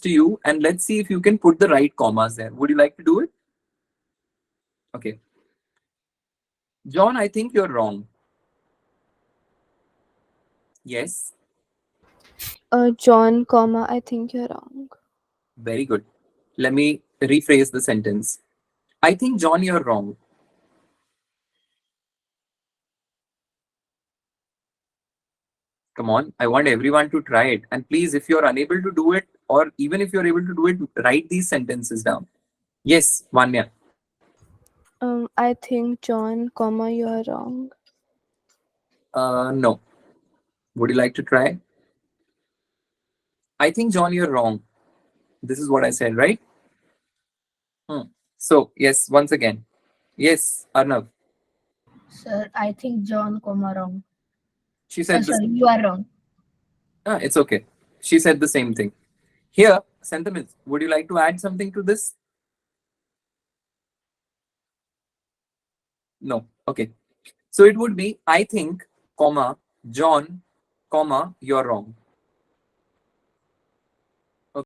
to you, and let's see if you can put the right commas there. Would you like to do it? Okay. John, I think you're wrong. Yes. John, comma, I think you're wrong. Very good. Let me rephrase the sentence. I think, John, you're wrong. Come on, I want everyone to try it. And please, if you're unable to do it, or even if you're able to do it, write these sentences down. Yes, Vanya. I think John, comma, you are wrong. No. Would you like to try? I think, John, you're wrong. This is what I said, right? So, yes, once again. Yes, Arnav. Sir, I think John, comma wrong. She said the Sorry, same. you are wrong. It's okay. She said the same thing. Here, sentiments. Would you like to add something to this? No. Okay. So it would be, I think, comma, John, comma, you're wrong.